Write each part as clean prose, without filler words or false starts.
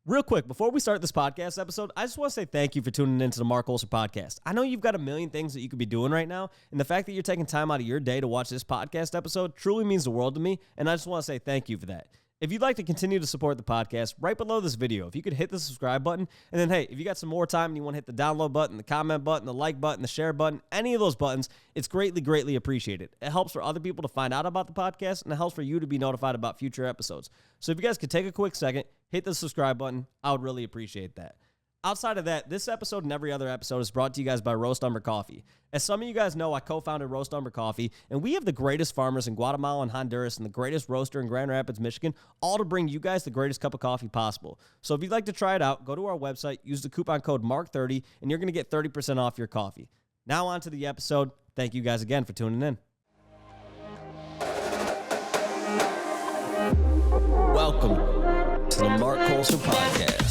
Real quick, before we start this podcast episode, I just want to say thank you for tuning into the Marc Colcer podcast. I know you've got a million things that you could be doing right now, and the fact that you're taking time out of your day to watch this podcast episode truly means the world to me, and I just want to say thank you for that. If you'd like to continue to support the podcast, right below this video, if you could hit the subscribe button, and then, hey, if you got some more time and you want to hit the download button, the comment button, the like button, the share button, any of those buttons, it's greatly, greatly appreciated. It helps for other people to find out about the podcast, and it helps for you to be notified about future episodes. So if you guys could take a quick second, hit the subscribe button, I would really appreciate that. Outside of that, this episode and every other episode is brought to you guys by Roast Umber Coffee. As some of you guys know, I co-founded Roast Umber Coffee, and we have the greatest farmers in Guatemala and Honduras and the greatest roaster in Grand Rapids, Michigan, all to bring you guys the greatest cup of coffee possible. So if you'd like to try it out, go to our website, use the coupon code MARC30, and you're going to get 30% off your coffee. Now on to the episode. Thank you guys again for tuning in. Welcome to the Marc Colcer Podcast.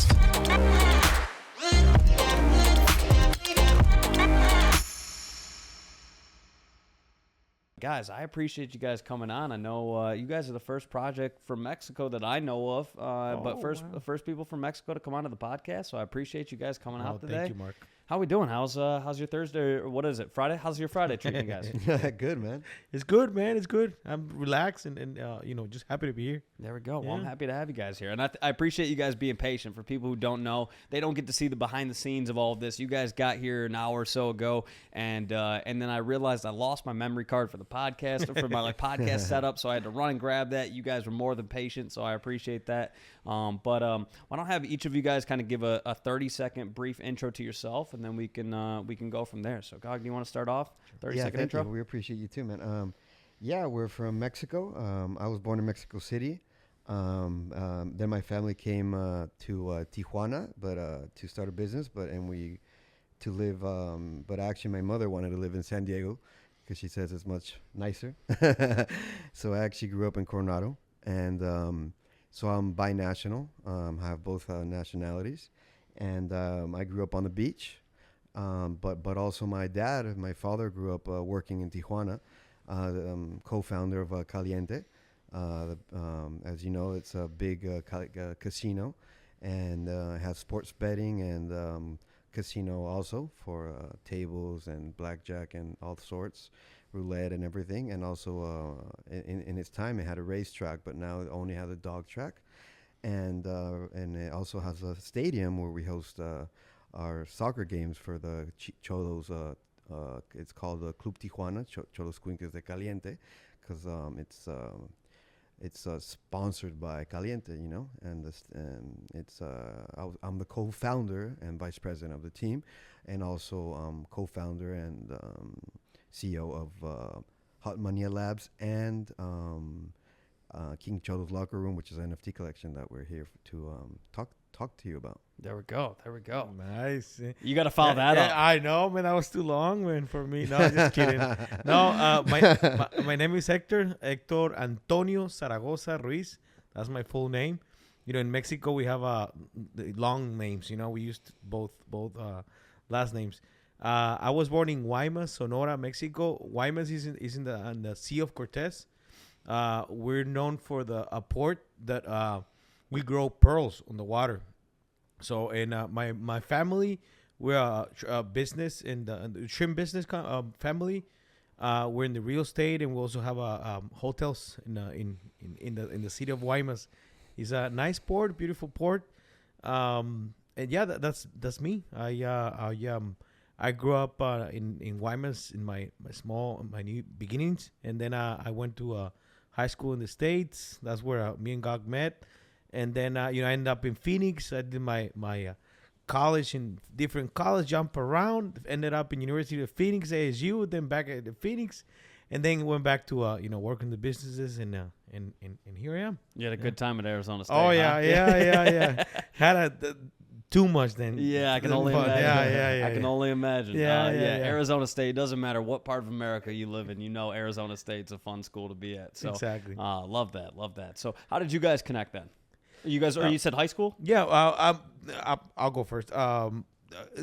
Guys, I appreciate you guys coming on. I know you guys are the first project from Mexico that I know of, but first people from Mexico to come onto the podcast. So I appreciate you guys coming out today. Thank you, Marc. How we doing? How's your Thursday? Or what is it? Friday? How's your Friday treating you guys? Good, man. It's good, man. It's good. I'm relaxed and just happy to be here. There we go. Yeah. Well, I'm happy to have you guys here. And I appreciate you guys being patient. For people who don't know, they don't get to see the behind the scenes of all of this. You guys got here an hour or so ago, and then I realized I lost my memory card for the podcast, for my podcast setup, so I had to run and grab that. You guys were more than patient, so I appreciate that. But why don't have each of you guys kind of give a 30-second brief intro to yourself, and then we can go from there. So, Gog, do you want to start off? 30-second intro? You. We appreciate you too, man. We're from Mexico. I was born in Mexico City. Then my family came to Tijuana, but to start a business, but actually my mother wanted to live in San Diego because she says it's much nicer. So I actually grew up in Coronado, and so I'm binational. I have both nationalities, and I grew up on the beach. But also my father grew up working in Tijuana, co-founder of Caliente. As you know, it's a big casino, and has sports betting and casino also for tables and blackjack and all sorts, roulette and everything. And also in its time, it had a racetrack, but now it only has a dog track. And it also has a stadium where we host our soccer games for the Cholos. It's called Club Tijuana, Cholos Cuincas de Caliente, because it's sponsored by Caliente, and I'm the co-founder and vice president of the team, and also co-founder and CEO of Hot Mania Labs and King Xolo Locker Room, which is an NFT collection that we're here to talk to you about. There we go. Nice. You got to follow that up. I know, man. That was too long, man, for me. No, just kidding. No, my name is Hector Antonio Zaragoza Ruiz. That's my full name. In Mexico we have long names. We used both last names. I was born in Guaymas, Sonora, Mexico. Guaymas is in the Sea of Cortez. We're known for a port that we grow pearls on the water. So, in my family, we're a business in the shrimp business family. We're in the real estate, and we also have hotels in the city of Guaymas. It's a nice port, beautiful port. And yeah, that's me. I grew up in Guaymas in my new beginnings, and then I went to high school in the States. That's where me and Gog met. And then, I ended up in Phoenix. I did my college in different college, jump around. Ended up in University of Phoenix, ASU, then back at the Phoenix. And then went back to, work in the businesses. And here I am. You had a good time at Arizona State. Oh, yeah, huh? yeah. Had too much then. Yeah, I can only imagine. Yeah. I can only imagine. Yeah. Arizona State, doesn't matter what part of America you live in, Arizona State's a fun school to be at. So, exactly. Love that. So how did you guys connect then? You guys, you said high school? Yeah, I'll go first. Do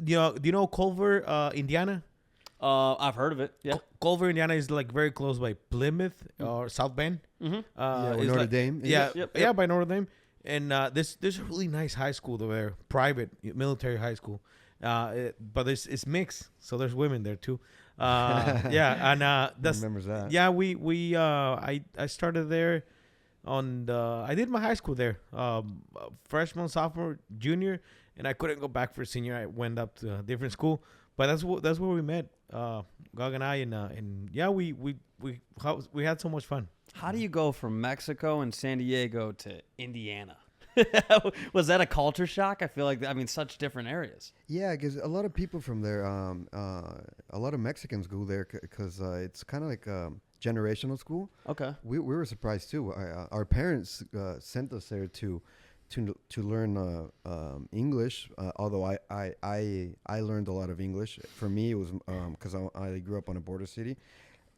you know Culver, Indiana? I've heard of it. Yeah, Culver, Indiana is like very close by Plymouth or South Bend. Mm-hmm. Notre Dame. Yeah, by Notre Dame. And there's a really nice high school over there, private military high school. But it's mixed, so there's women there too. Yeah, and that's Remembers that. yeah. I started there I did my high school there, freshman, sophomore, junior, and I couldn't go back for senior. I went up to a different school, but that's where we met, Gog and I, and yeah, we had so much fun. How do you go from Mexico and San Diego to Indiana? Was that a culture shock? I feel like, such different areas. Yeah, because a lot of people from there, a lot of Mexicans go there because it's kind of like a generational school. Okay. We were surprised too. Our parents sent us there to learn English. Although I learned a lot of English. For me, it was because I grew up on a border city,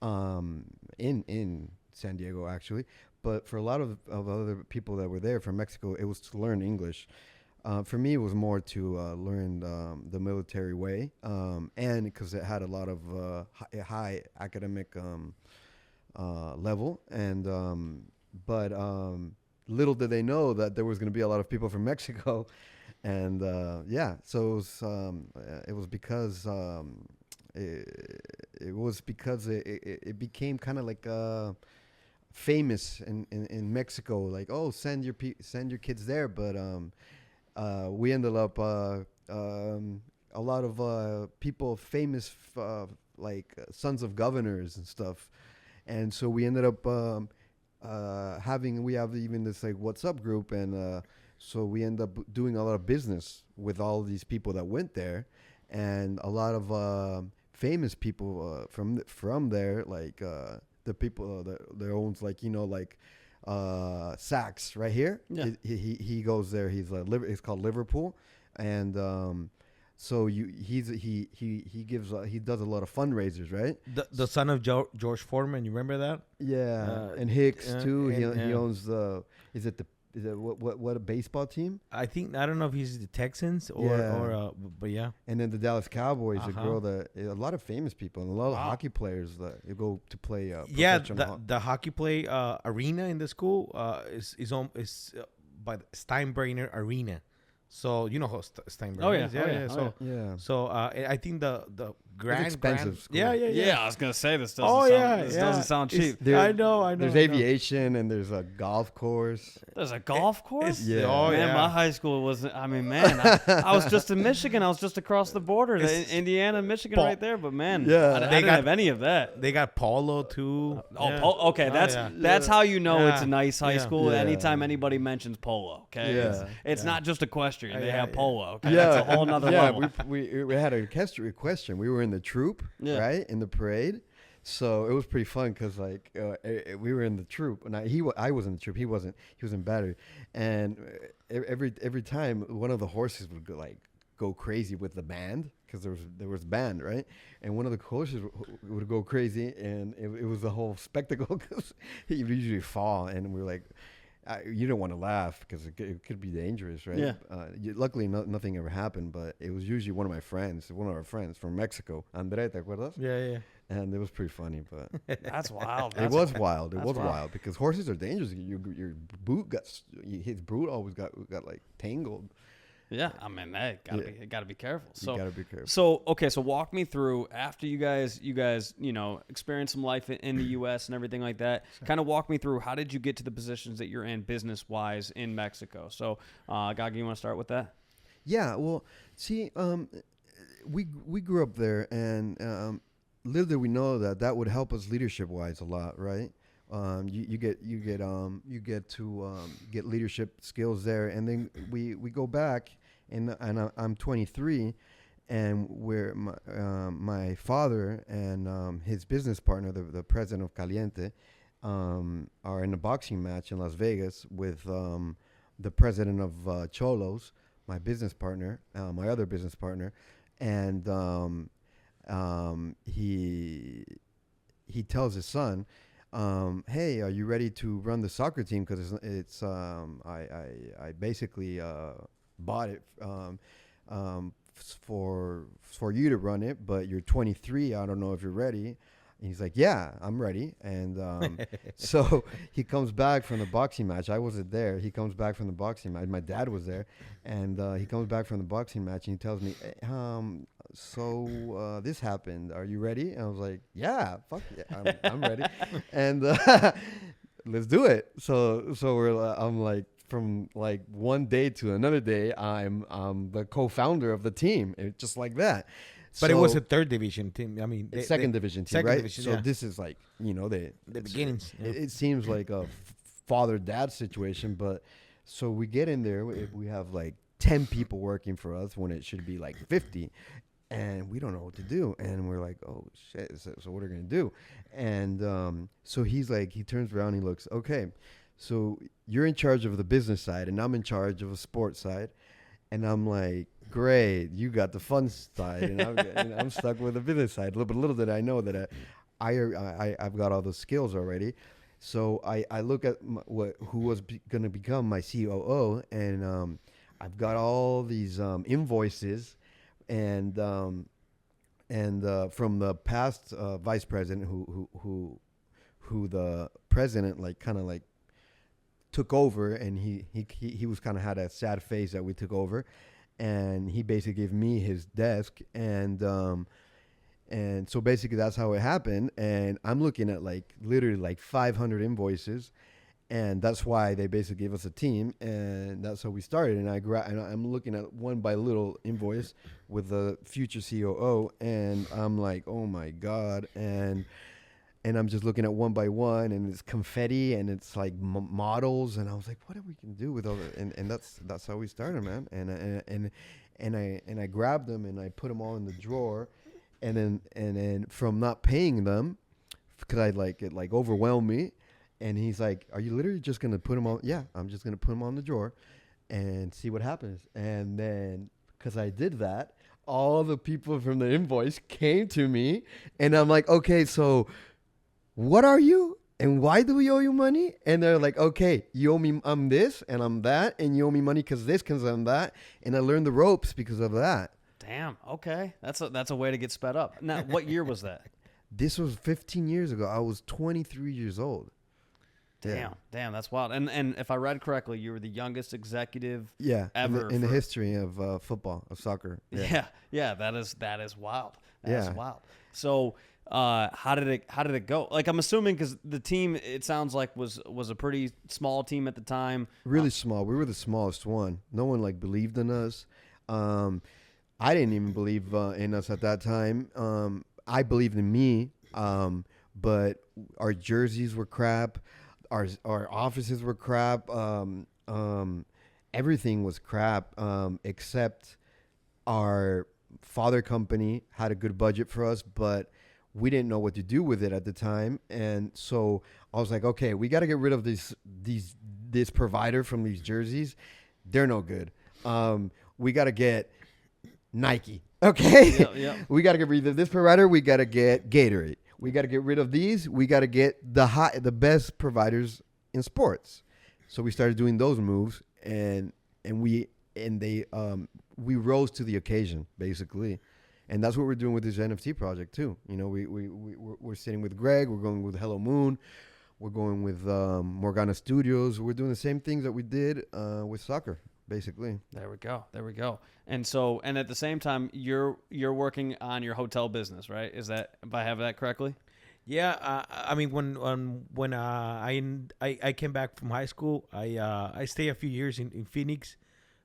in San Diego actually. But for a lot of other people that were there from Mexico, it was to learn English. For me, it was more to learn the military way, and because it had a lot of high academic level. And but little did they know that there was going to be a lot of people from Mexico, and yeah, so it was because it became kind of like famous in Mexico, like, oh, send your kids there. But we ended up a lot of people famous, like sons of governors and stuff, and so we ended up we have even this like WhatsApp group, and so we end up doing a lot of business with all of these people that went there, and a lot of famous people from there, like the people that owns, like, like Saks right here. Yeah. He goes there. He's it's called Liverpool, and so he does a lot lot of fundraisers, right? The son of George Foreman, you remember that? Yeah, and Hicks too. He and owns what a baseball team? I don't know if he's the Texans or but yeah. And then the Dallas Cowboys, a Uh-huh. girl a lot of famous people and a lot of hockey players that go to play. Yeah, professional the hockey play arena in the school is by the Steinbrenner Arena. So you know how Steinbrenner Oh, yeah. is? Oh, yeah. Yeah. So Yeah. so I think the grand expensive school. Yeah. Yeah, I was gonna say this doesn't sound cheap. I know. There's aviation and there's a golf course. There's a golf course. Yeah. Oh, Man, yeah. my high school wasn't. I was just in Michigan. I was just across the border, Indiana, and Michigan, right there. But man, Yeah. I didn't have any of that. They got polo too. Okay, yeah. that's how you know it's a Yeah. nice high Yeah. school. Yeah. Anytime anybody mentions polo, okay, Yeah. it's not just equestrian. They Yeah, have yeah. polo. Okay, that's a whole nother level. we had a equestrian. We were in the troop, Yeah. right, in the parade. So it was pretty fun because like we were in the troop, and I was in the troop. He wasn't. He was in battery, and every time one of the horses would go crazy with the band, because there was band, right, and one of the horses would go crazy, and it was a whole spectacle because he would usually fall, and we were like. You don't want to laugh because it could be dangerous, right? Yeah. Luckily, nothing ever happened, but it was usually one of our friends from Mexico, Andre, ¿te acuerdas? Yeah. And it was pretty funny, but That's wild. it was wild. It that's was wild. wild because horses are dangerous. Your boot his boot always got like tangled. Yeah, I mean, hey, gotta be careful. So You gotta be careful. So okay, so walk me through after you guys, experience some life in the U.S. and everything like that. Kind of walk me through how did you get to the positions that you're in business wise in Mexico. So, Gagi, you want to start with that? Yeah, well, see, we grew up there, and little did we know that would help us leadership wise a lot, right? You get to get leadership skills there, and then we go back, and I'm 23, and where my father and his business partner, the president of Caliente, are in a boxing match in Las Vegas with the president of Cholos, my business partner, my other business partner, and he tells his son, hey, are you ready to run the soccer team? Because I basically bought it for you to run it, but you're 23. I don't know if you're ready. And he's like, yeah, I'm ready. And so he comes back from the boxing match. I wasn't there. He comes back from the boxing match. My dad was there. And he comes back from the boxing match and he tells me, so this happened. Are you ready? And I was like, yeah, fuck yeah, I'm ready. And let's do it. So I'm like, from like one day to another day, I'm the co-founder of the team, just like that. But it was a third division team. I mean, second division team, second right? division, so yeah. this is like, the beginnings. Yeah. It seems like a father-dad situation, but so we get in there. We have like 10 people working for us when it should be like 50. And we don't know what to do. And we're like, oh, shit. So what are we going to do? And so he's like, he turns around and he looks, okay, so you're in charge of the business side and I'm in charge of the sports side. And I'm like, great, you got the fun side and I'm stuck with the business side. Little did I know that I've got all the skills already. So I look at who was going to become my COO, and I've got all these invoices and from the past vice president who the president kind of took over, and he was kind of had a sad face that we took over, and he basically gave me his desk, and so basically that's how it happened. And I'm looking at literally 500 invoices, and that's why they basically gave us a team, and that's how we started. And I'm looking at one by little invoice with the future COO, and I'm like, oh my God. And I'm just looking at one by one, and it's confetti, and it's like models, and I was like, what are we can do with all that? And that's how we started, man. And I grabbed them and I put them all in the drawer, and then from not paying them, because it overwhelmed me. And he's like, are you literally just gonna put them on? Yeah, I'm just gonna put them on the drawer, and see what happens. And then because I did that, all the people from the invoice came to me, and I'm like, okay, so what are you and why do we owe you money? And they're like, okay, you owe me, I'm this and I'm that, and you owe me money because I'm that, and I learned the ropes because of that. Damn. Okay, that's a way to get sped up. Now, what year was that? This was 15 years ago. I was 23 years old. Damn, that's wild. And if I read correctly, you were the youngest executive ever in the history of football, of soccer. Yeah, that is wild. That's wild. So how did it go? Like, I'm assuming because the team, it sounds like was a pretty small team at the time. Really small. We were the smallest one. No one believed in us. I didn't even believe in us at that time. I believed in me, but our jerseys were crap. Our offices were crap. Everything was crap, except our father company had a good budget for us, but we didn't know what to do with it at the time. And so I was like, okay, we got to get rid of this provider from these jerseys. They're no good. We got to get Nike. Okay. Yeah. We got to get rid of this provider. We got to get Gatorade. We got to get rid of these. We got to get the best providers in sports. So we started doing those moves, and we rose to the occasion, basically. And that's what we're doing with this NFT project too. We're sitting with Greg. We're going with Hello Moon. We're going with Morgana Studios. We're doing the same things that we did with soccer, basically. There we go. And so, and at the same time, you're working on your hotel business, right? Is that, if I have that correctly? Yeah. I mean, when I came back from high school, I stayed a few years in Phoenix.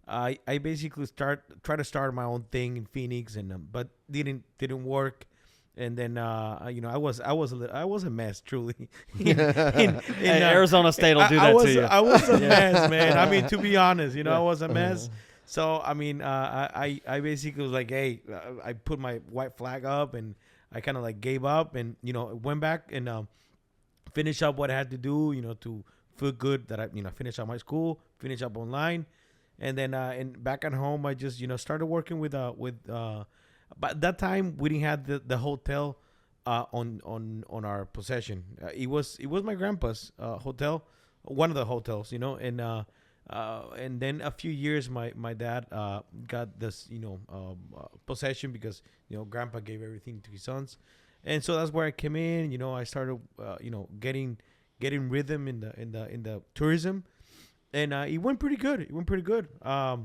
I basically try to start my own thing in Phoenix, but didn't work. And then I was a mess, truly. Arizona State will do that to you. I was a mess, man. I mean, to be honest, I was a mess. So I mean, I basically was like, hey, I put my white flag up, and I kind of gave up, and went back and finished up what I had to do, to feel good that I finished up my school, finished up online. And then and back at home, I just started working with but at that time we didn't have the hotel on our possession. It was my grandpa's hotel, one of the hotels, and then a few years my dad got this possession because grandpa gave everything to his sons, And so that's where I came in. I started, getting rhythm in the tourism, and it went pretty good. I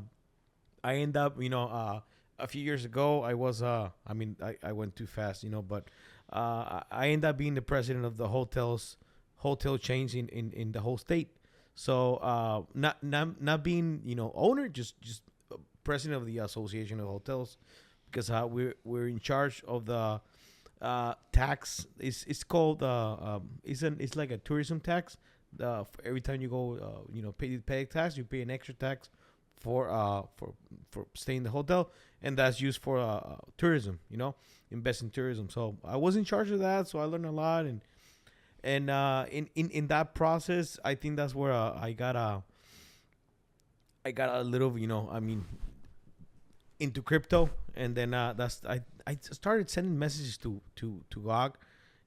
end up, a few years ago, I was, I went too fast, but I end up being the president of the hotel chains in the whole state. So not being, owner, just president of the association of hotels, because we're in charge of the tax. It's called it's like a tourism tax. Every time you go, pay tax, you pay an extra tax for staying in the hotel, and that's used for tourism. Invest in tourism. So I was in charge of that, so I learned a lot, and in that process, I think that's where I got a little, into crypto, and then I started sending messages to GOG,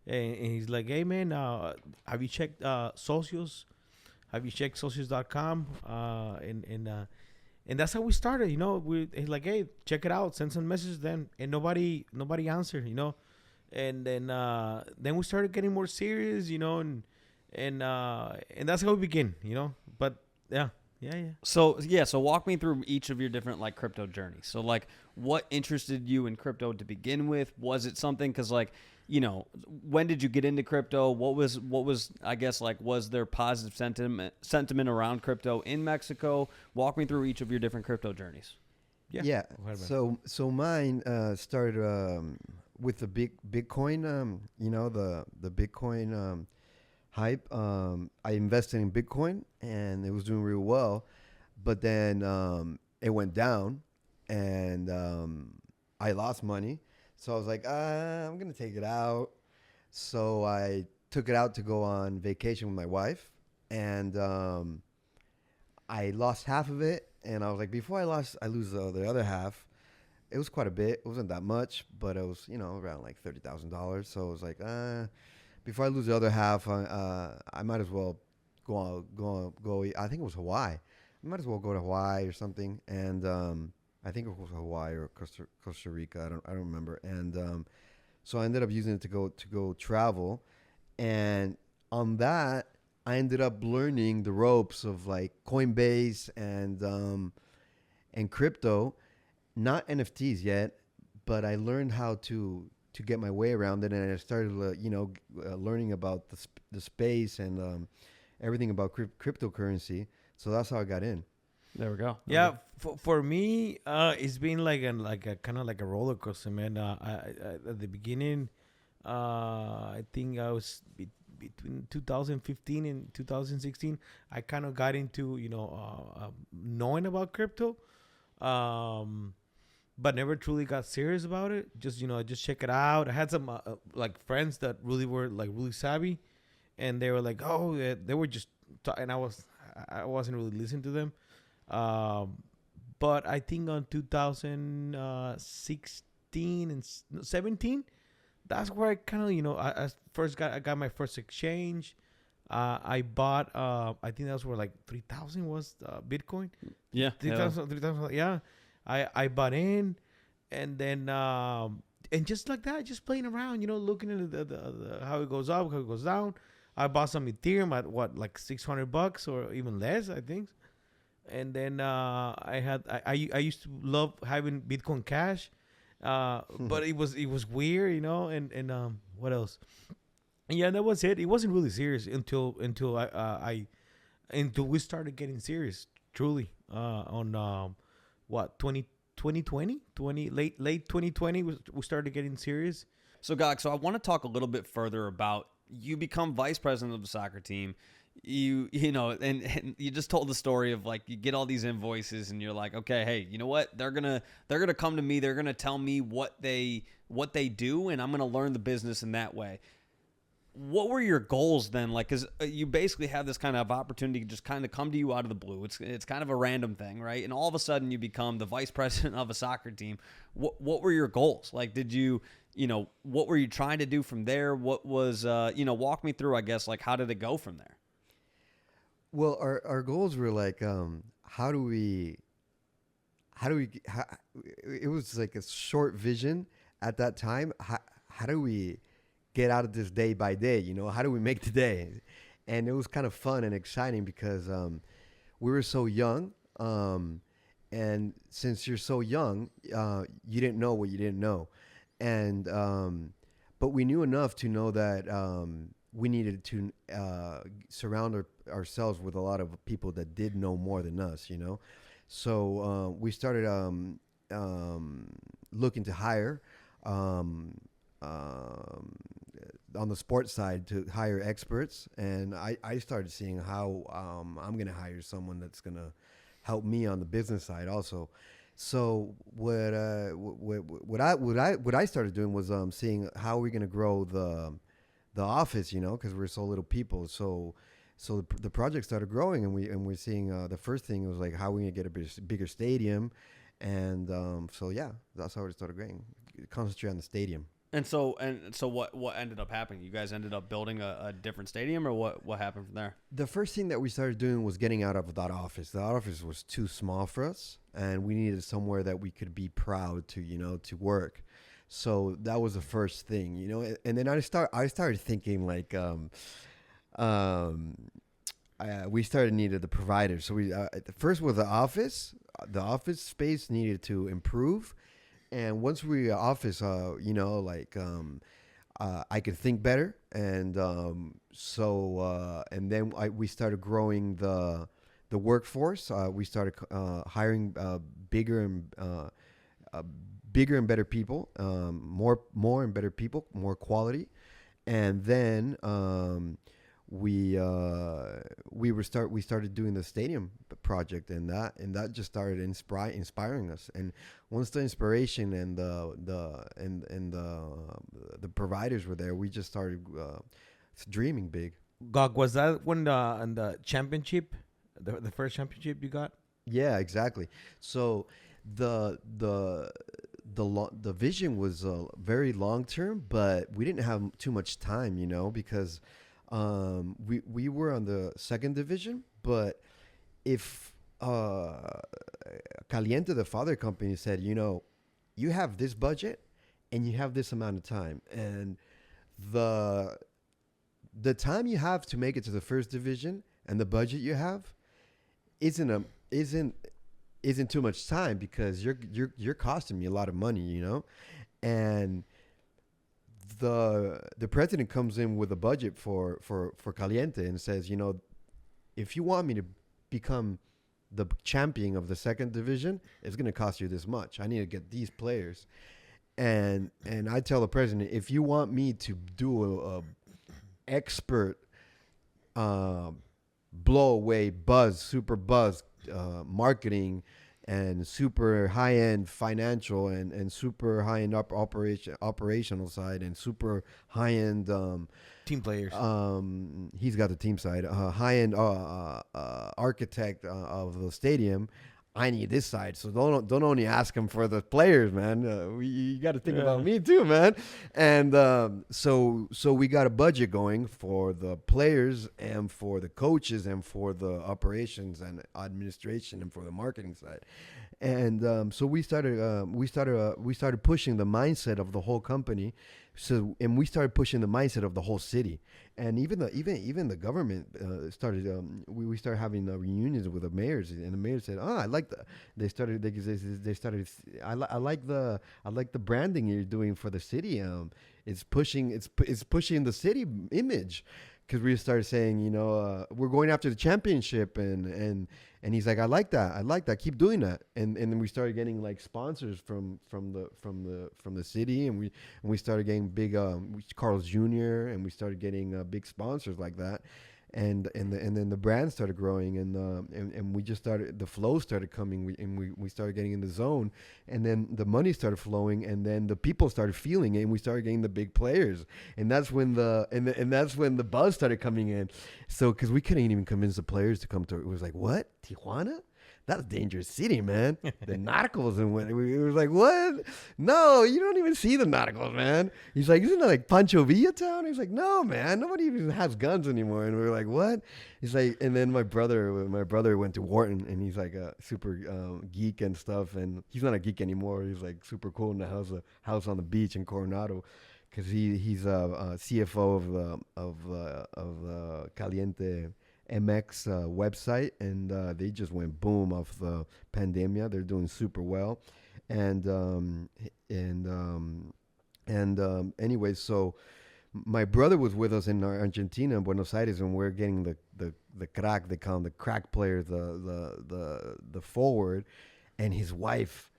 and he's like, hey man, have you checked Socios? Have you checked Socios.com? And that's how we started. He's like, hey, check it out, send some messages. Then and nobody answered. And then we started getting more serious. And that's how we begin. But yeah. So walk me through each of your different like crypto journeys. So like, what interested you in crypto to begin with? Was it something? Because like, when did you get into crypto? What was I guess like, was there positive sentiment around crypto in Mexico? Walk me through each of your different crypto journeys. Yeah. So mine started with the Bitcoin. The Bitcoin hype. I invested in Bitcoin, and it was doing real well, but then it went down, and I lost money. So I was like, I'm gonna take it out. So I took it out to go on vacation with my wife, and I lost half of it. And I was like, before I lose the other half. It was quite a bit. It wasn't that much, but it was around like $30,000. So I was like, before I lose the other half, I might as well go. I think it was Hawaii. I might as well go to Hawaii or something. And I think it was Hawaii or Costa Rica. I don't remember. And so I ended up using it to go travel. And on that, I ended up learning the ropes of like Coinbase and crypto, not NFTs yet, but I learned how to get my way around it, and I started, learning about the space and everything about cryptocurrency. So that's how I got in. There we go. Yeah, for me, it's been like a kind of like a roller coaster, man. At the beginning, I think I was between 2015 and 2016. I kind of got into knowing about crypto, but never truly got serious about it. Just check it out. I had some like friends that really were like really savvy, and they were like, oh, yeah, they were just, and I wasn't really listening to them. But I think on 2016 and 17, that's where I kind of, I got my first exchange. I bought, I think that's where like 3,000 was Bitcoin. Yeah. 3,000. Yeah. I bought in, and then, and just like that, just playing around, looking at the how it goes up, how it goes down. I bought some Ethereum at like $600 or even less, I think. And then I used to love having Bitcoin Cash, but it was weird, And what else? Yeah, that was it. It wasn't really serious until we started getting serious, truly, on 2020, late 2020, we started getting serious. So, Gog, I want to talk a little bit further about you become vice president of the soccer team. And you just told the story of like you get all these invoices and you're like, okay, hey, you know what? They're gonna come to me. They're gonna tell me what they do, and I'm gonna learn the business in that way. What were your goals then? Like, because you basically have this kind of opportunity to just kind of come to you out of the blue. It's kind of a random thing, right? And all of a sudden you become the vice president of a soccer team. What were your goals? Like, did you, what were you trying to do from there? What was, walk me through, I guess, like, how did it go from there? Well, our goals were like, how do we, it was like a short vision at that time. How do we get out of this day by day. You know, how do we make the day? And it was kind of fun and exciting because we were so young. And since you're so young, you didn't know what you didn't know. And but we knew enough to know that we needed to surround ourselves with a lot of people that did know more than us, you know. So we started looking to hire on the sports side to hire experts. And I started seeing how I'm going to hire someone that's going to help me on the business side also. So what I started doing was seeing how we're going to grow the office, you know, because we're so little people. So the project started growing, and we're seeing the first thing was like how we gonna get a bigger stadium, and so yeah, that's how it started growing. Concentrate on the stadium. And so what ended up happening? You guys ended up building a different stadium, or what happened from there? The first thing that we started doing was getting out of that office. The office was too small for us, and we needed somewhere that we could be proud to, you know, to work. So that was the first thing, you know. And then I started thinking like, we started needed the providers. So we first was the office. The office space needed to improve. And once we office, you know, like I could think better, and and then we started growing the workforce. We started hiring bigger and better people, more and better people, more quality, and then we started doing the stadium project, and that just started inspiring us. And once the inspiration and the providers were there, we just started dreaming big. Gog, was that when the championship, the first championship you got? Yeah, exactly. So the vision was very long term, but we didn't have too much time, you know, because we were on the second division. But if Caliente, the father company, said, you know, you have this budget and you have this amount of time, and the time you have to make it to the first division and the budget you have isn't too much time, because you're costing me a lot of money, you know. And the president comes in with a budget for Caliente and says, you know, if you want me to become the champion of the second division, it's going to cost you this much. I need to get these players. And I tell the president, if you want me to do a expert blow away super buzz marketing and super high-end financial and super high-end operational side and super high-end Team players. He's got the team side. High-end architect of the stadium. I need this side. So don't only ask him for the players, man. You got to think about me too, man. And so we got a budget going for the players and for the coaches and for the operations and administration and for the marketing side. And so we started pushing the mindset of the whole company. So, and we started pushing the mindset of the whole city, and even the government started. We started having reunions with the mayors, and the mayor said, "Oh, I like the." They started. I like the branding you're doing for the city. It's pushing the city image, because we started saying, you know, we're going after the championship, and he's like, I like that, keep doing that, and then we started getting like sponsors from the city, and we started getting big Carl's Jr., and we started getting big sponsors like that, and then the brand started growing, and we just started, the flow started coming, we started getting in the zone, and then the money started flowing, and then the people started feeling it, and we started getting the big players, and that's when the buzz started coming in. So because we couldn't even convince the players to come to it. It was like, what, Tijuana? That's a dangerous city, man. The Narcos, and we was like, what? No, you don't even see the Narcos, man. He's like, isn't that like Pancho Villa town? He's like, no, man, nobody even has guns anymore. And we were like, what? He's like, and then my brother went to Wharton, and he's like a super geek and stuff, and he's not a geek anymore. He's like super cool in the house on the beach in Coronado, because he's a CFO of the Caliente MX website, and they just went boom off the pandemia. They're doing super well, and anyway, so my brother was with us in Argentina, in Buenos Aires, and we're getting the crack. They call him the crack player, the forward, and his wife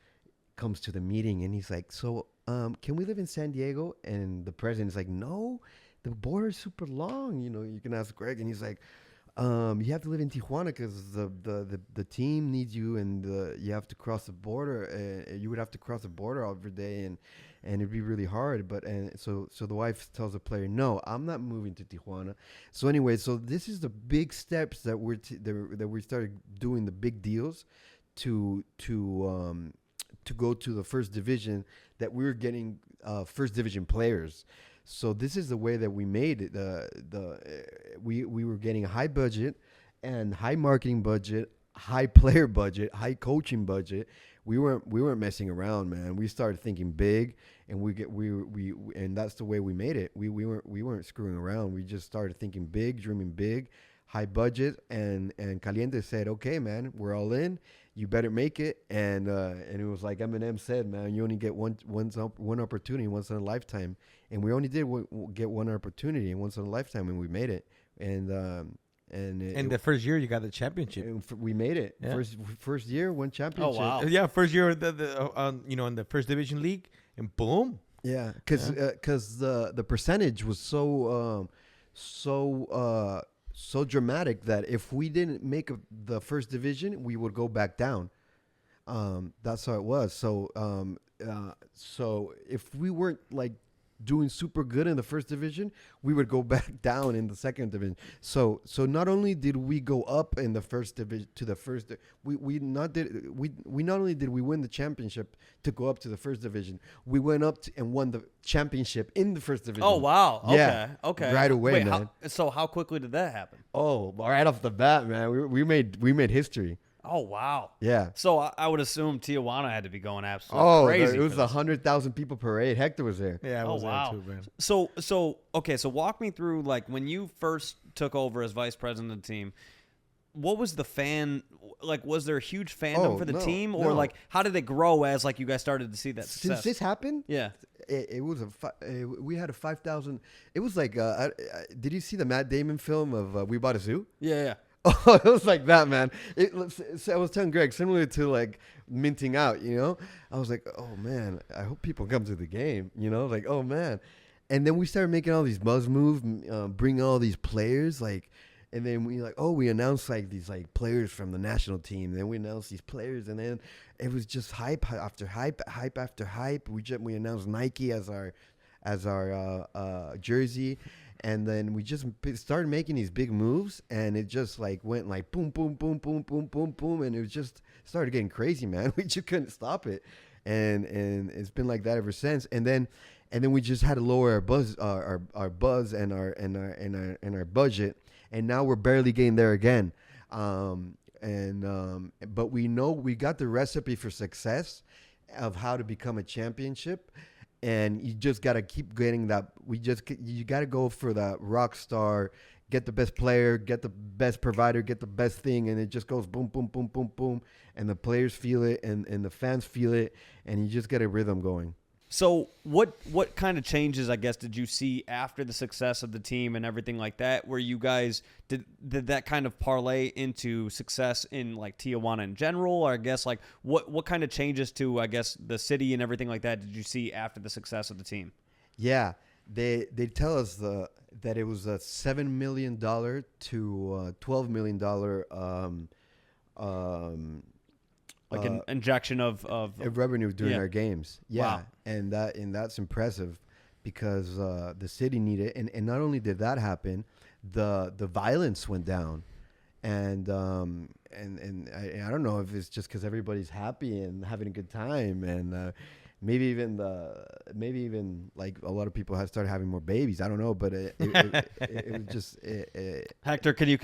comes to the meeting, and he's like, so can we live in San Diego? And the president's like, no, the border's super long. You can ask Greg, and he's like, you have to live in Tijuana because the team needs you, and you have to cross the border. You would have to cross the border every day, and it'd be really hard. So the wife tells the player, no, I'm not moving to Tijuana. So anyway, so this is the big steps that we started doing, the big deals to go to the first division, that we were getting first division players. So this is the way that we made it. We were getting a high budget and high marketing budget, high player budget, high coaching budget. We weren't messing around, man. We started thinking big, and and that's the way we made it. We weren't screwing around. We just started thinking big, dreaming big, high budget, and Caliente said, okay, man, we're all in. You better make it. And it was like Eminem said, man, you only get one opportunity once in a lifetime. And we only did get one opportunity once in a lifetime, and we made it. And the first year you got the championship. We made it. Yeah. First year, one championship. Oh, wow. Yeah, first year in the first division league, and boom. Yeah, because the percentage was so dramatic that if we didn't make the first division, we would go back down. That's how it was. So if we weren't like doing super good in the first division, we would go back down in the second division. So not only did we go up in the first division to the first, we not only did we win the championship to go up to the first division, we went up and won the championship in the first division. Oh, wow. Yeah, Okay. right away, Wait, man. So how quickly did that happen? Oh, right off the bat, man, we made history. Oh, wow. Yeah. So I would assume Tijuana had to be going absolutely crazy. It was for this. 100,000 people parade. Hector was there. Yeah, I was wow. there too, man. So walk me through, like, when you first took over as vice president of the team, what was the was there a huge fandom for the team, or like how did it grow as like you guys started to see that success? Since this happened? Yeah. It was we had a 5,000. It was like, did you see the Matt Damon film of We Bought a Zoo? Yeah. Oh, it was like that, man. I was telling Greg, similar to like minting out, I was like, oh man, I hope people come to the game, like, oh man. And then we started making all these buzz moves, bring all these players, like, and then we announced like these like players from the national team. And then we announced these players, and then it was just hype after hype after hype. We announced Nike as our jersey. And then we just started making these big moves, and it just like went like boom, boom, boom, boom, boom, boom, boom, and it was just started getting crazy, man. We just couldn't stop it, and it's been like that ever since. And then we just had to lower our buzz and our budget, and now we're barely getting there again. But we know we got the recipe for success of how to become a championship. And you just got to keep getting that. You got to go for that rock star, get the best player, get the best provider, get the best thing. And it just goes boom, boom, boom, boom, boom. And the players feel it, and the fans feel it. And you just get a rhythm going. So what kind of changes, I guess, did you see after the success of the team and everything like that, where you guys did that kind of parlay into success in like Tijuana in general? Or I guess like what kind of changes to, I guess, the city and everything like that did you see after the success of the team? Yeah, they tell us that it was a $7 million to $12 million like an injection of revenue during yeah. our games. Yeah. Wow. And that's impressive because the city needed it. And not only did that happen, the violence went down. And I don't know if it's just because everybody's happy and having a good time. maybe even like a lot of people have started having more babies. I don't know, but it was just Hector, can you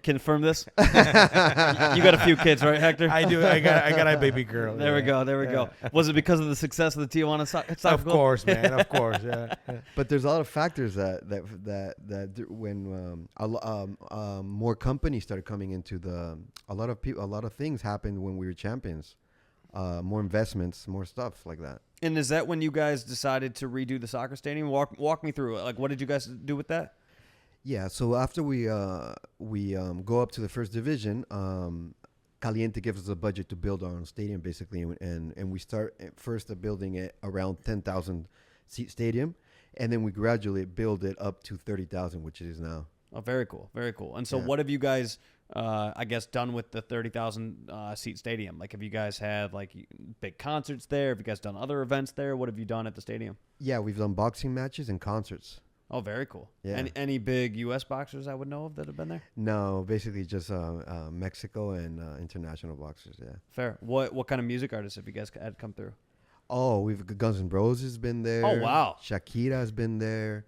confirm this? You got a few kids, right, Hector? I do. I got a baby girl. There we go. Was it because of the success of the Tijuana soccer Of club? course, man. Of course. Yeah. But there's a lot of factors that when more companies started coming into a lot of things happened when we were champions. More investments, more stuff like that. And is that when you guys decided to redo the soccer stadium? Walk me through it. Like, what did you guys do with that? Yeah. So after we go up to the first division, Caliente gives us a budget to build our own stadium, basically, and we start first building it around 10,000 seat stadium, and then we gradually build it up to 30,000, which it is now. Oh, very cool, very cool. And so, Yeah. what have you guys, I guess, done with the 30,000 seat stadium? Like, have you guys had like big concerts there? Have you guys done other events there? What have you done at the stadium? Yeah, we've done boxing matches and concerts. Oh, very cool. Yeah. Any big U.S. boxers I would know of that have been there? No, basically just Mexico and international boxers. Yeah. Fair. What kind of music artists have you guys had come through? Oh, we've Guns N' Roses been there. Oh, wow. Shakira's been there.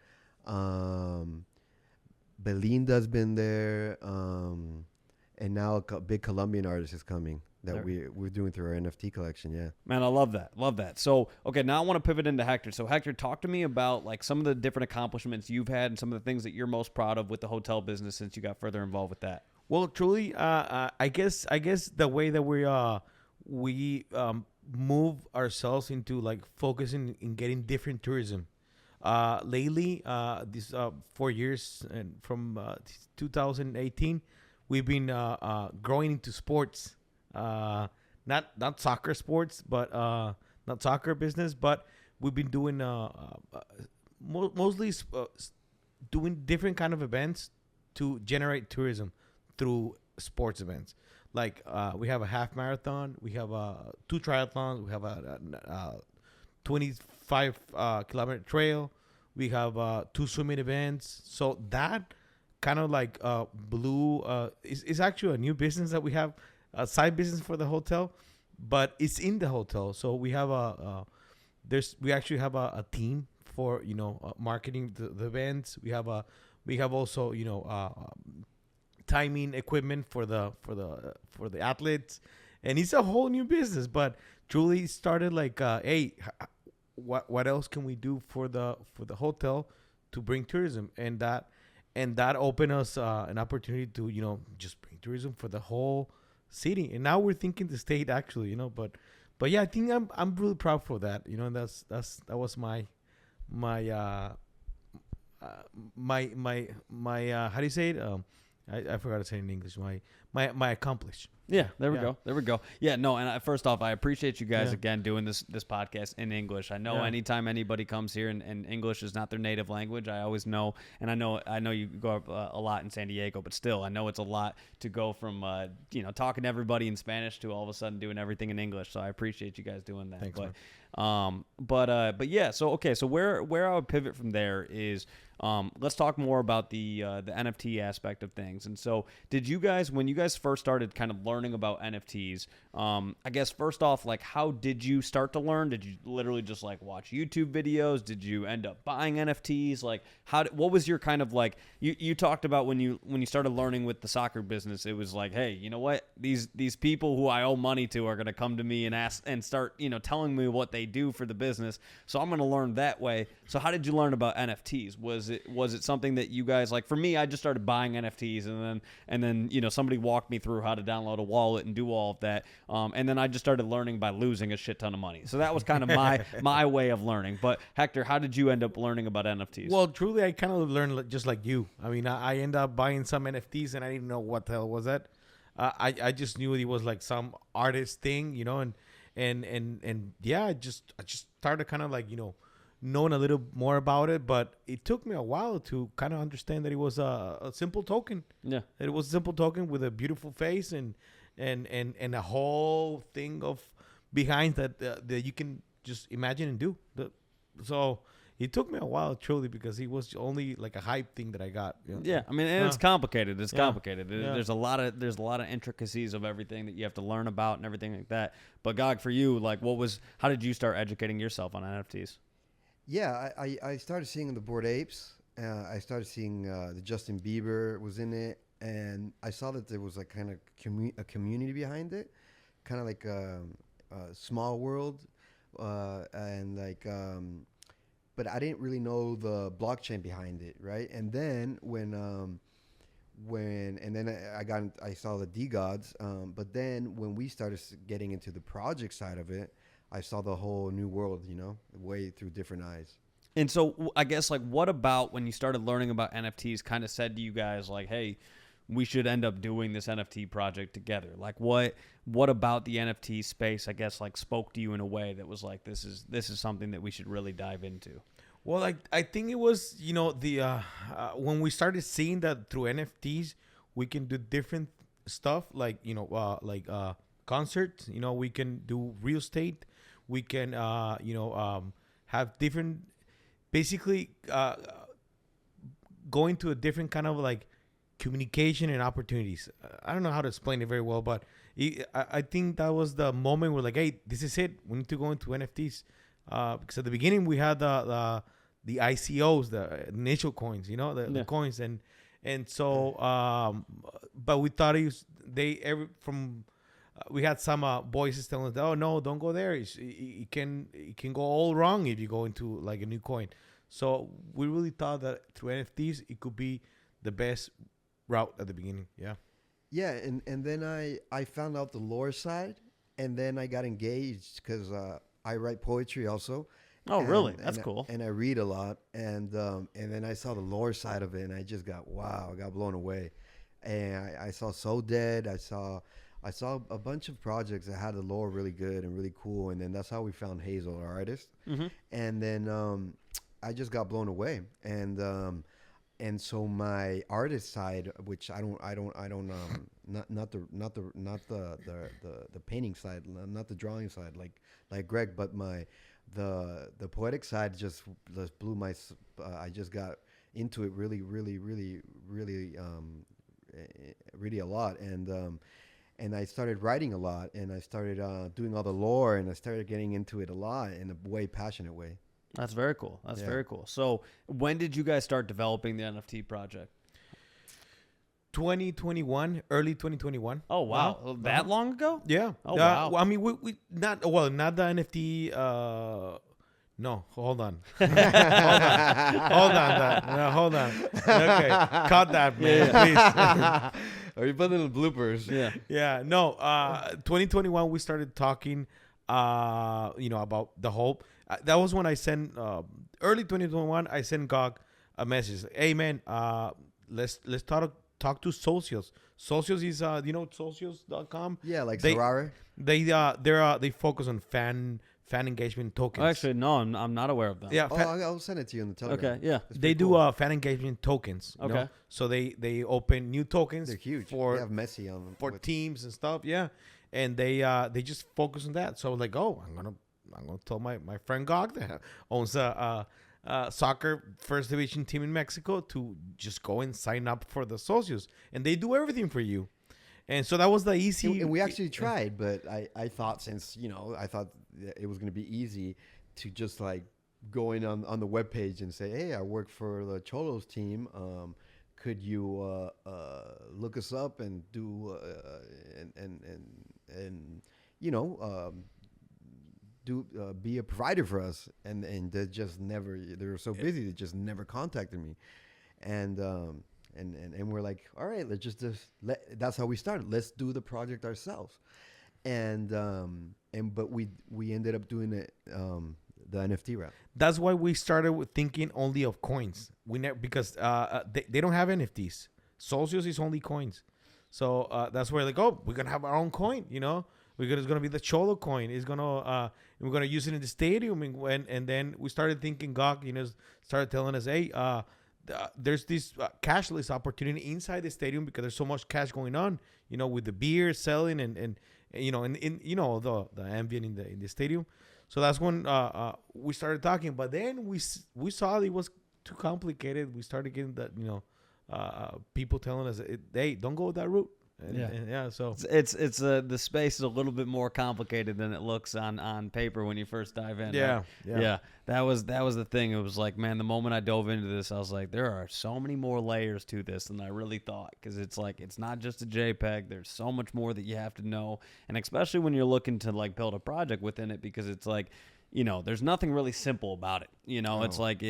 Belinda's been there. And now a big Colombian artist is coming that we're doing through our NFT collection. Yeah. Man, I love that. Love that. So, okay, now I want to pivot into Hector. So, Hector, talk to me about like some of the different accomplishments you've had and some of the things that you're most proud of with the hotel business since you got further involved with that. Well, truly, I guess the way that we move ourselves into like focusing in getting different tourism. Lately, these 4 years and from 2018, we've been growing into sports. Not soccer sports, but not soccer business, but we've been doing mostly doing different kind of events to generate tourism through sports events. Like we have a half marathon, we have 2 triathlons, we have a 25 kilometer trail, we have 2 swimming events. So that kind of like blew. Is actually a new business that we have. A side business for the hotel, but it's in the hotel. So we have we actually have a team for marketing the events. We have also timing equipment for the athletes, and it's a whole new business. But truly started like, hey, what else can we do for the hotel to bring tourism, and that opened us an opportunity to just bring tourism for the whole city. And now we're thinking the state actually, but yeah, I think I'm really proud for that. And that was my how do you say it? I forgot to say it in English. My accomplish. Yeah, there we go. Yeah, no, and first off, I appreciate you guys again doing this podcast in English. I know anytime anybody comes here and English is not their native language, I always know, and I know you go up a lot in San Diego, but still, I know it's a lot to go from talking to everybody in Spanish to all of a sudden doing everything in English. So I appreciate you guys doing that. Thanks, but yeah, so okay, so where I would pivot from there is let's talk more about the NFT aspect of things. And so, did you guys, when you guys first started kind of learning about NFTs, I guess first off, like, how did you start to learn? Did you literally just like watch YouTube videos? Did you end up buying NFTs? Like, what was your kind of like? You talked about when you started learning with the soccer business, it was like, hey, you know what? These people who I owe money to are going to come to me and ask and start telling me what they do for the business. So I'm going to learn that way. So how did you learn about NFTs? Was it something that you guys, like, for me, I just started buying NFTs and then somebody walked me through how to download a wallet and do all of that. And then I just started learning by losing a shit ton of money. So that was kind of my way of learning. But Hector, how did you end up learning about NFTs? Well, truly, I kind of learned just like you. I mean, I ended up buying some NFTs and I didn't know what the hell was that. I just knew it was like some artist thing, and yeah, I just started kind of like, knowing a little more about it, but it took me a while to kind of understand that it was a simple token. Yeah. It was a simple token with a beautiful face and a whole thing of behind that you can just imagine and do. So it took me a while truly because it was only like a hype thing that I got. You know? Yeah, I mean, and it's complicated. It's complicated. Yeah. There's a lot of intricacies of everything that you have to learn about and everything like that. But Gog, for you, like, how did you start educating yourself on NFTs? Yeah, I started seeing the Bored Apes. I started seeing the Justin Bieber was in it, and I saw that there was like kind of a community behind it, kind of like a small world, and like. But I didn't really know the blockchain behind it, right? And then I saw the D-Gods, but then when we started getting into the project side of it, I saw the whole new world, way through different eyes. And so I guess, like, what about when you started learning about NFTs kind of said to you guys, like, hey, we should end up doing this NFT project together? Like, what about the NFT space, I guess, like, spoke to you in a way that was like, this is something that we should really dive into? Well, I think it was, the when we started seeing that through NFTs, we can do different stuff like, concerts, we can do real estate. We can, have different, basically going to a different kind of like communication and opportunities. I don't know how to explain it very well, but I think that was the moment where like, hey, this is it. We need to go into NFTs. Because at the beginning we had the ICOs, the initial coins, the coins, and so but we thought we had some voices telling us, oh no, don't go there. It can go all wrong if you go into like a new coin. So we really thought that through NFTs it could be the best route at the beginning. Yeah. Yeah, and then I found out the lore side, and then I got engaged because I write poetry also. Oh, really? That's cool. And I read a lot, and then I saw the lore side of it, and I just got I got blown away. And I saw So Dead. I saw a bunch of projects that had the lore really good and really cool, and then that's how we found Hazel, our artist. Mm-hmm. And then I just got blown away, and so my artist side, which I don't not the painting side, not the drawing side like Greg, but the poetic side just blew my. I just got into it really a lot, and I started writing a lot, and I started doing all the lore, and I started getting into it a lot in a way passionate way. That's very cool. That's very cool. So when did you guys start developing the NFT project? 2021, early 2021. Oh, wow. That long ago? Yeah. Oh, wow. I mean, we not the NFT. No, hold on. hold on. Okay, cut that, man, please. Are you putting in the bloopers? Yeah. Yeah. No. 2021, we started talking. About the whole. That was when I sent early 2021. I sent Gog a message. Hey man, let's talk to Socios. Socios is Socios.com. Yeah, like Ferrari. They focus on fan engagement tokens. Oh, actually, no, I'm not aware of that. Yeah. I'll send it to you in the Telegram. Okay. Yeah. They do fan engagement tokens. You know? So they open new tokens. They're huge. They have Messi on them for teams and stuff. Yeah. And they just focus on that. So like, oh, I'm gonna tell my friend Gog that owns a soccer first division team in Mexico to just go and sign up for the socios, and they do everything for you. And so that was the easy. And we actually tried, but I thought I thought it was gonna be easy to just like go in on the webpage and say, hey, I work for the Cholos team. Could you look us up and do be a provider for us? And they just never. They were so busy, they just never contacted me. And we're like, all right, let's just that's how we started. Let's do the project ourselves. But we ended up doing it the NFT route. That's why we started with thinking only of coins. Because they don't have NFTs. Socios is only coins. So that's where like, oh, we're gonna have our own coin. It's gonna be the Cholo coin. We're gonna use it in the stadium. And then we started thinking, Gog, started telling us, hey, there's this cashless opportunity inside the stadium because there's so much cash going on. With the beer selling in the ambient in the stadium. So that's when we started talking. But then we saw it was too complicated. We started getting that people telling us, hey, don't go that route. So it's the space is a little bit more complicated than it looks on paper when you first dive in. Yeah. That was the thing. It was like, man, the moment I dove into this, I was like, there are so many more layers to this than I really thought, because it's like, it's not just a JPEG. There's so much more that you have to know, and especially when you're looking to like build a project within it, because it's like, there's nothing really simple about it. It's like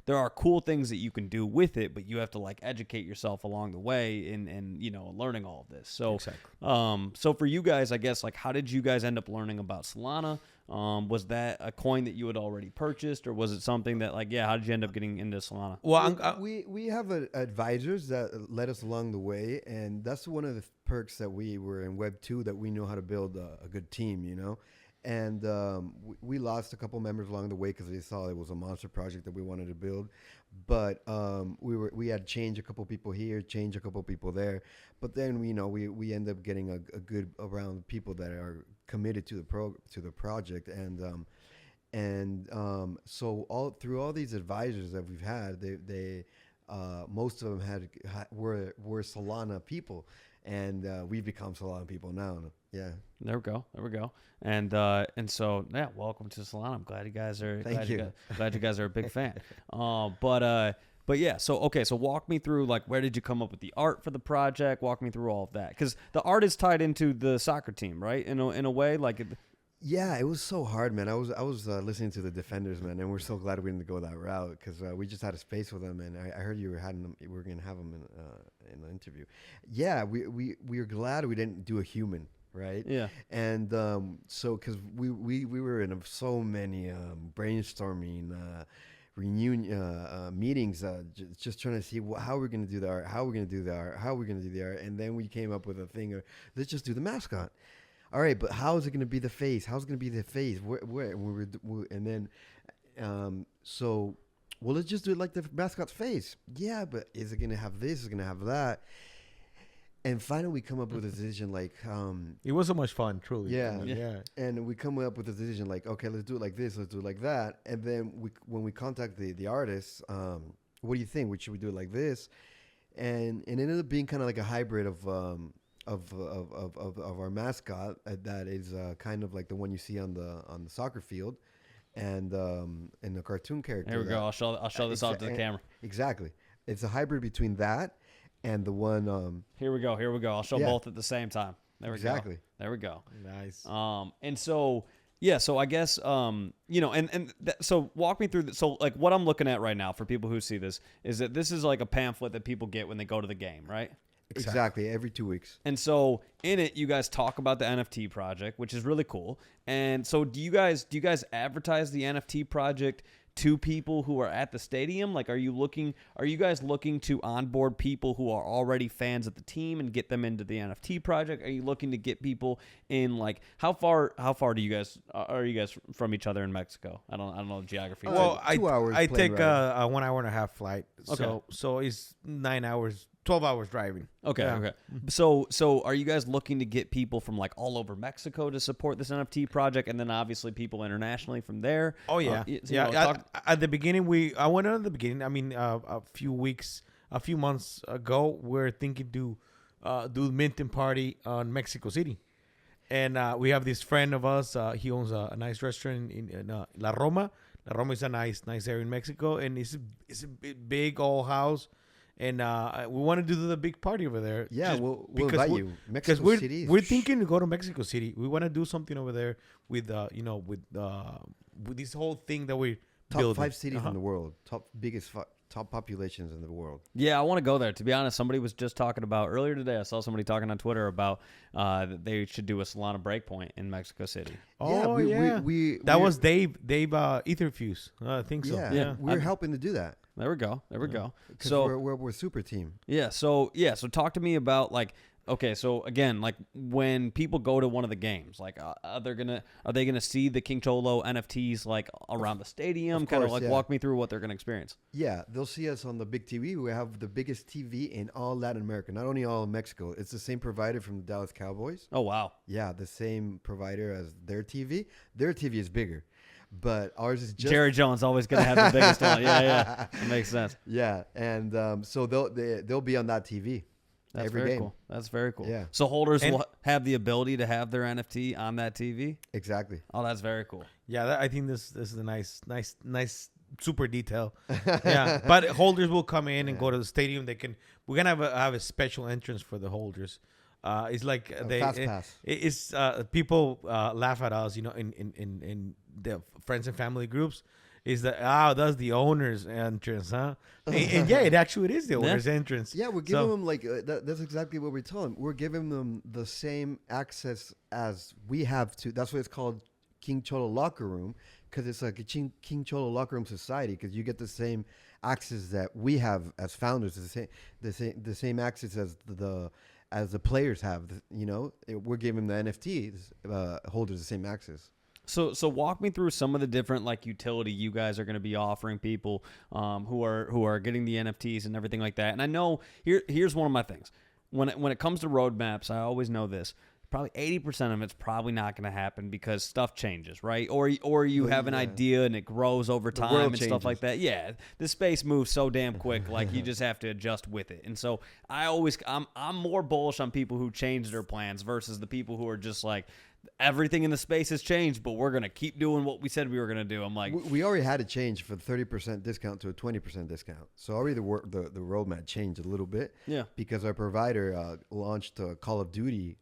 there are cool things that you can do with it, but you have to like educate yourself along the way and learning all of this. So, exactly. So for you guys, I guess, like, how did you guys end up learning about Solana? Was that a coin that you had already purchased, or was it something that like, how did you end up getting into Solana? Well, we have advisors that led us along the way, and that's one of the perks that we were in Web 2, that we know how to build a good team, And we lost a couple members along the way because they saw it was a monster project that we wanted to build. But we had changed a couple people here, changed a couple people there. But then we end up getting a good around people that are committed to the project, and so through all these advisors that we've had, they most of them were Solana people. And we've become Solana people now. Yeah. There we go. And so welcome to Solana. I'm glad you guys are. Glad you guys are a big fan. But yeah. So walk me through, like, where did you come up with the art for the project? Walk me through all of that, because the art is tied into the soccer team, right? In a way, like. Yeah, it was so hard, man. I was listening to the Defenders, man, and we're so glad we didn't go that route, because we just had a space with them, and I heard you were going to have them in the interview. Yeah, we were glad we didn't do a human, right? Yeah. And so because we were in so many brainstorming reunion meetings, just trying to see how we're going to do the art, how we're going to do the art, and then we came up with a thing of, let's just do the mascot. All right, but how is it going to be the face? How's it going to be the face? So let's just do it like the mascot's face. Yeah, but is it going to have this? Is it going to have that? And finally, we come up with a decision like... it was so much fun, truly. Yeah. And we come up with a decision like, okay, let's do it like this, let's do it like that. And then when we contact the artists, what do you think? Should we do it like this? And it ended up being kind of like a hybrid of our mascot that is kind of like the one you see on the soccer field, and the cartoon character. Here we go. I'll show this off to the camera. Exactly. It's a hybrid between that and the one. Here we go. I'll show both at the same time. There we go. Exactly. There we go. Nice. And so. Yeah, so I guess, so walk me through so like what I'm looking at right now for people who see this is that this is like a pamphlet that people get when they go to the game, right? Exactly. Every 2 weeks. And so in it, you guys talk about the NFT project, which is really cool. And so do you guys advertise the NFT project to people who are at the stadium? Like, are you guys looking to onboard people who are already fans of the team and get them into the NFT project? Are you looking to get people in, like, how far are you guys from each other in Mexico? I don't know the geography. Well, 2 hours. I take a 1 hour and a half flight. Okay. So it's 9 hours. 12 hours driving. Okay. Yeah. Okay. So are you guys looking to get people from like all over Mexico to support this NFT project, and then obviously people internationally from there? Oh yeah, at the beginning, I went on at the beginning. I mean, a few months ago, we're thinking to do minting party on Mexico City, and we have this friend of us. He owns a nice restaurant in La Roma. La Roma is a nice area in Mexico, and it's a big old house. And we wanted to do the big party over there. Yeah, we'll invite you. Mexico City. We're thinking to go to Mexico City. We want to do something over there with this whole thing that we're building. Top 5 cities in the world. Top populations in the world. Yeah, I want to go there. To be honest, somebody was just talking about earlier today. I saw somebody talking on Twitter about that they should do a Solana breakpoint in Mexico City. Oh yeah, that was Dave Etherfuse. I think so. Yeah. We're helping to do that. There we go. So we're a super team. Yeah. So talk to me about, like, Okay, so again, like when people go to one of the games, like are they gonna see the King Xolo NFTs like around the stadium? Kind of course, like yeah. walk me through what they're gonna experience. Yeah, they'll see us on the big TV. We have the biggest TV in all Latin America, not only all of Mexico. It's the same provider from the Dallas Cowboys. Oh wow. Yeah, the same provider as their TV. Their TV is bigger, but ours is just Jerry Jones always gonna have the biggest one. Yeah, that makes sense. Yeah, and so they'll be on that TV. That's every very game. cool. That's very cool. Yeah. So holders And- will have the ability to have their NFT on that TV. Exactly. Oh, that's very cool. Yeah, I think this is a nice super detail. Yeah, but holders will come in and go to the stadium. We're gonna have a special entrance for the holders. It's like Fast pass. It's people laugh at us, in the friends and family groups. Is that that's the owner's entrance, huh? And yeah, it is the owner's entrance. Yeah, we're giving them like that's exactly what we're telling them. We're giving them the same access as we have to. That's why it's called King Xolo Locker Room, because it's like a King Xolo Locker Room society. Because you get the same access that we have as founders, the same access as the players have. We're giving the NFTs holders the same access. So walk me through some of the different like utility you guys are going to be offering people who are getting the NFTs and everything like that. And I know here's one of my things. When it comes to roadmaps, I always know this. Probably 80% of it's probably not going to happen because stuff changes, right? Or you have an idea and it grows over time world and stuff like that. Yeah, the space moves so damn quick, like you just have to adjust with it. And so I'm more bullish on people who change their plans versus the people who are just like, everything in the space has changed, but we're going to keep doing what we said we were going to do. I'm like, we already had to change from 30% discount to a 20% discount. So already the roadmap changed a little bit. Yeah. Because our provider launched a Call of Duty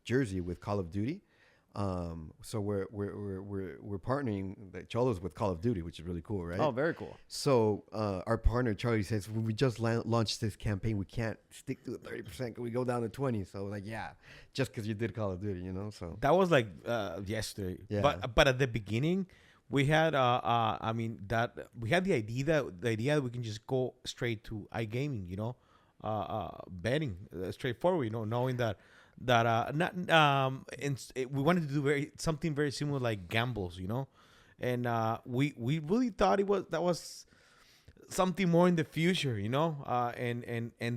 jersey with Call of Duty. So we're partnering the Cholos with Call of Duty, which is really cool, right? oh, very cool. So our partner Charlie says, when we just launched this campaign, we can't stick to the 30%. Can we go down to 20? So like, yeah, just because you did Call of Duty, So That was like yesterday. Yeah. But at the beginning, we had we had the idea that we can just go straight to iGaming, betting straightforward, knowing that we wanted to do something very similar like gambles, and we really thought that was something more in the future, and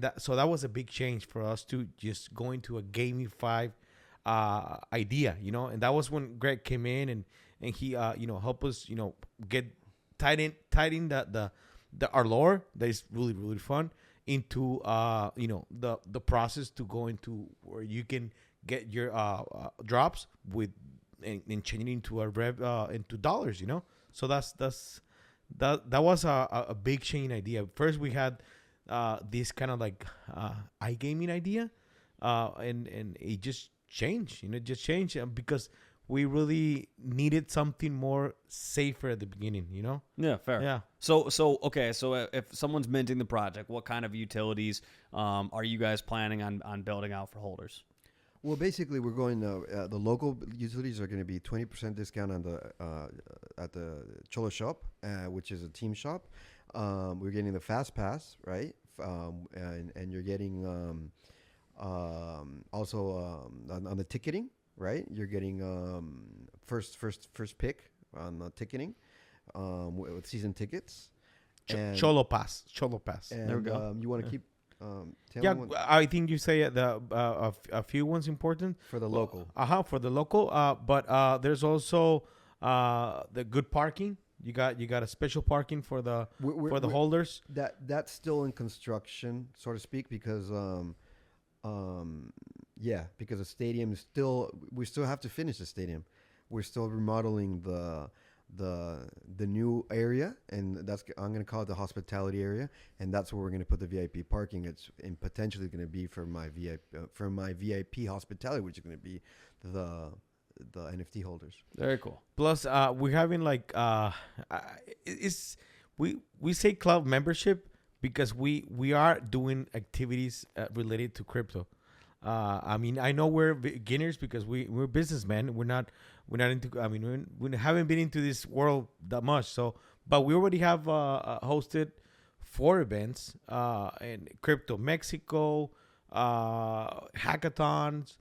that was a big change for us to just go into a gamified idea, and that was when Greg came in and he helped us get tied in the our lore that is really really fun into the process to go into where you can get your drops with and change it into into dollars, so that was a big chain idea. First we had this kind of like iGaming idea, and it just changed, because we really needed something more safer at the beginning, Yeah, fair. Yeah. So okay. So if someone's minting the project, what kind of utilities are you guys planning on building out for holders? Well, basically, we're going. The local utilities are going to be 20% discount on at the Xolo shop, which is a team shop. We're getting the fast pass, right? And you're getting also on the ticketing, right? You're getting first pick on the ticketing with season tickets. Xolo Pass. And, There we go. You want to keep. Yeah, one I think you say a few ones important for the local. For the local. But there's also the good parking. You got a special parking for the holders. That's still in construction, so to speak, because because the stadium is we still have to finish the stadium. We're still remodeling the new area, and I'm going to call it the hospitality area, and that's where we're going to put the VIP parking. It's potentially going to be for my VIP hospitality, which is going to be the NFT holders. Very cool. Plus, we're having like we say club membership because we are doing activities related to crypto. I know we're beginners because we're businessmen. We're not into. We haven't been into this world that much. So, but we already have hosted 4 events in Crypto Mexico, hackathons,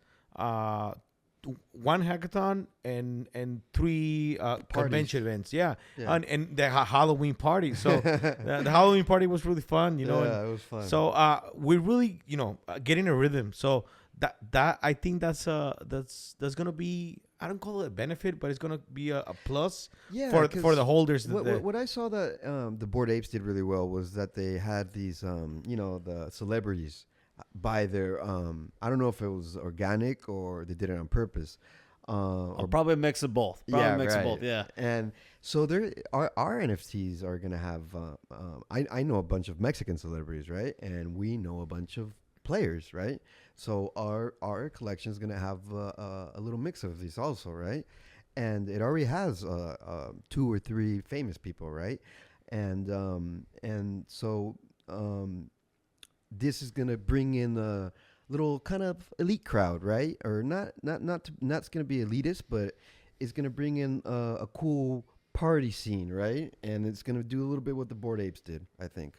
one hackathon and three convention events. Yeah. And the Halloween party. So the Halloween party was really fun, Yeah, it was fun. So we're really, getting a rhythm. So that I think that's gonna be, I don't call it a benefit, but it's gonna be a plus for the holders. What I saw that the Bored Apes did really well was that they had these the celebrities buy their I don't know if it was organic or they did it on purpose. Or probably a mix of both. Yeah. And so there our NFTs are gonna have I know a bunch of Mexican celebrities, right? And we know a bunch of players, right? So our collection is gonna have a little mix of these also, right? And it already has 2 or 3 famous people, right? And so this is gonna bring in a little kind of elite crowd, right? Or not gonna be elitist, but it's gonna bring in a cool party scene, right? And it's gonna do a little bit what the Bored Apes did, I think.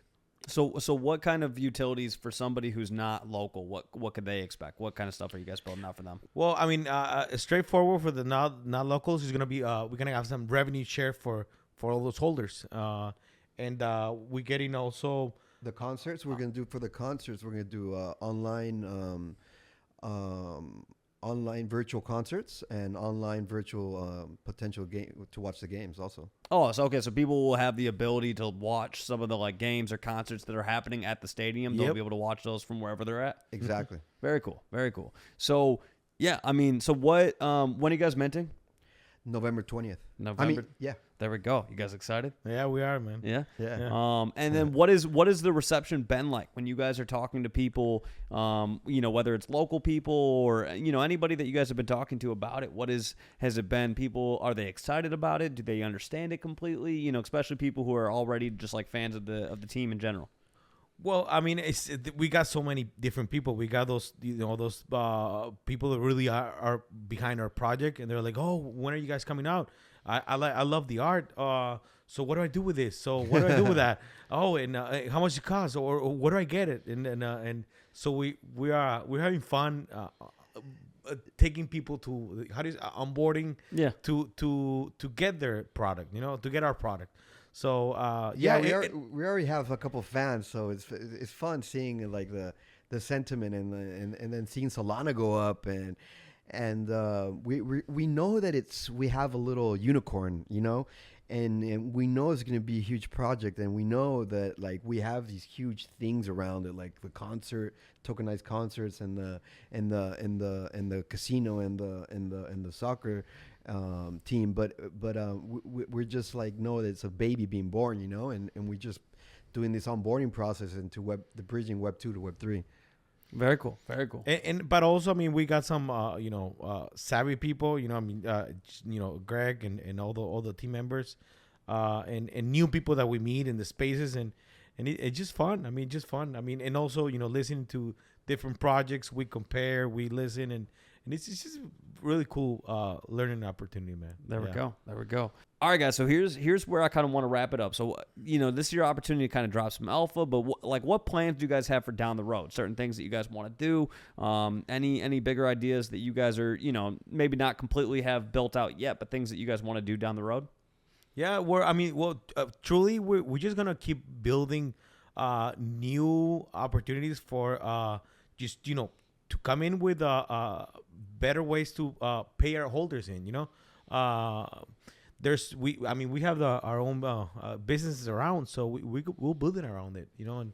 So what kind of utilities for somebody who's not local? What could they expect? What kind of stuff are you guys building out for them? Well, I mean, straightforward for the not locals is gonna be we're gonna have some revenue share for all those holders, and we're getting also the concerts. We're gonna do for the concerts. We're gonna do online virtual concerts and online virtual potential game to watch the games also. Oh, so okay, so people will have the ability to watch some of the games or concerts that are happening at the stadium. They'll be able to watch those from wherever they're at. Exactly. Very cool. Very cool. So yeah, I mean, so what? When are you guys minting? November 20th. November. Yeah. There we go. You guys excited? Yeah, we are, man. Yeah. Yeah. And then what is the reception been like when you guys are talking to people? Whether it's local people or anybody that you guys have been talking to about it. Has it been? People, are they excited about it? Do they understand it completely? Especially people who are already just fans of the team in general. Well, I mean, we got so many different people. We got those people that really are behind our project, and they're like, "Oh, when are you guys coming out? I love the art. So what do I do with this? So what do I do with that? Oh, and how much it costs, or what do I get it? And so we're having fun taking people to onboarding. Yeah. To get their product, to get our product. So we already have a couple fans, so it's fun seeing the sentiment and then seeing Solana go up and we know that we have a little unicorn, and we know it's going to be a huge project, and we know that we have these huge things around it, like the tokenized concerts and the casino and the soccer team, but we're just know that it's a baby being born, and we're just doing this onboarding process into the bridging Web 2 to Web 3. Very cool. Very cool. But also, I mean, we got some savvy people, Greg and all the team members, and new people that we meet in the spaces, and it's just fun. I mean, and also listening to different projects, we compare, we listen, and it's just really cool learning opportunity, man. There we go. All right, guys. So here's where I kind of want to wrap it up. So this is your opportunity to kind of drop some alpha, but what plans do you guys have for down the road? Certain things that you guys want to do. Any bigger ideas that you guys are maybe not completely have built out yet, but things that you guys want to do down the road? Yeah, truly, we're just gonna keep building new opportunities for just to come in with better ways to pay our holders in. We have our own businesses around, so we'll build it around it. And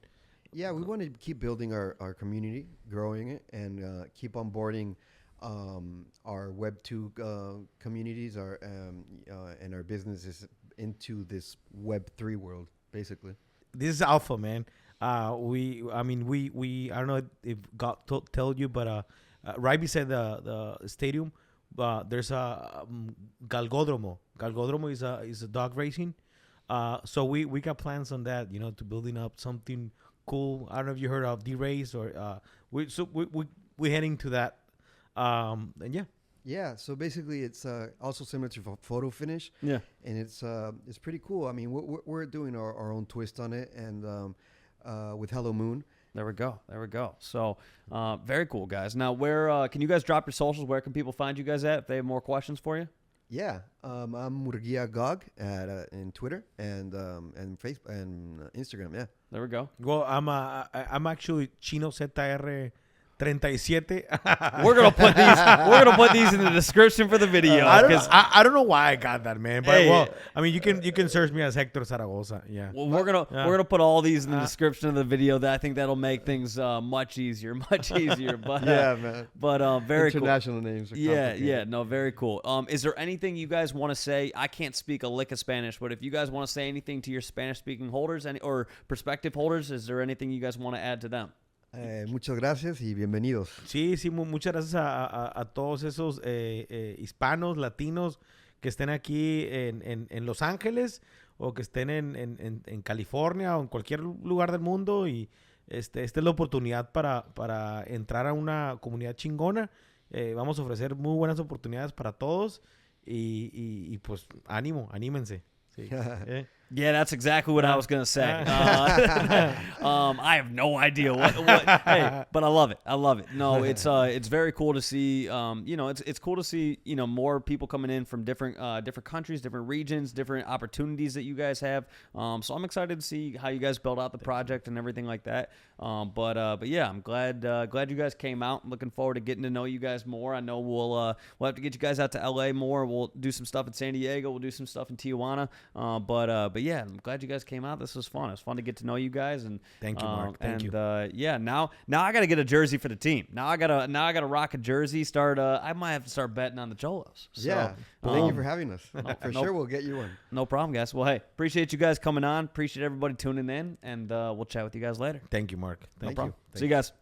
yeah, we want to keep building our community, growing it, and keep onboarding our Web 2 communities, and our businesses into this Web 3 world, basically. This is alpha, man. We I don't know if God told you, but right beside the stadium, there's a Galgódromo. Galgódromo is a dog racing. So we got plans on that, to building up something cool. I don't know if you heard of D-Race or we're heading to that. And yeah. Yeah, so basically it's also similar to photo finish. Yeah. And it's pretty cool. I mean, we're doing our own twist on it, and with Hello Moon, There we go. So, very cool, guys. Now, where can you guys drop your socials? Where can people find you guys at if they have more questions for you? Yeah, I'm Murguia Gog in Twitter and Facebook and Instagram. Yeah. There we go. Well, I'm actually Chino ZR 37. We're gonna put these in the description for the video. I don't know why I got that, man. But Hey. well, I mean, you can search me as Hector Zaragoza. Yeah. Well, we're gonna put all these in the description of the video. That I think that'll make things much easier. But Yeah, man. But very cool. International names. Are Yeah, complicated. no, very cool. Is there anything you guys want to say? I can't speak a lick of Spanish, but if you guys want to say anything to your Spanish-speaking holders or prospective holders, is there anything you guys want to add to them? Muchas gracias y bienvenidos. Sí, muchas gracias a todos esos hispanos, latinos que estén aquí en Los Ángeles o que estén en California o en cualquier lugar del mundo. Y esta es la oportunidad para entrar a una comunidad chingona. Vamos a ofrecer muy buenas oportunidades para todos y pues anímense. Sí. Yeah, that's exactly what I was gonna say. I have no idea what. Hey, but I love it. No, it's very cool to see. It's cool to see more people coming in from different countries, different regions, different opportunities that you guys have. So I'm excited to see how you guys build out the project and everything like that. But yeah, I'm glad you guys came out. I'm looking forward to getting to know you guys more. I know we'll have to get you guys out to LA more. We'll do some stuff in San Diego. We'll do some stuff in Tijuana. But yeah, I'm glad you guys came out. This was fun. It was fun to get to know you guys. And thank you, Mark. Thank you. Yeah, now I got to get a jersey for the team. Now I gotta rock a jersey. I might have to start betting on the Xolos. So, Yeah. Thank you for having us. For sure, we'll get you one. No problem, guys. Well, hey, appreciate you guys coming on. Appreciate everybody tuning in, and we'll chat with you guys later. Thank you, Mark. No Thank problem. you. See you guys.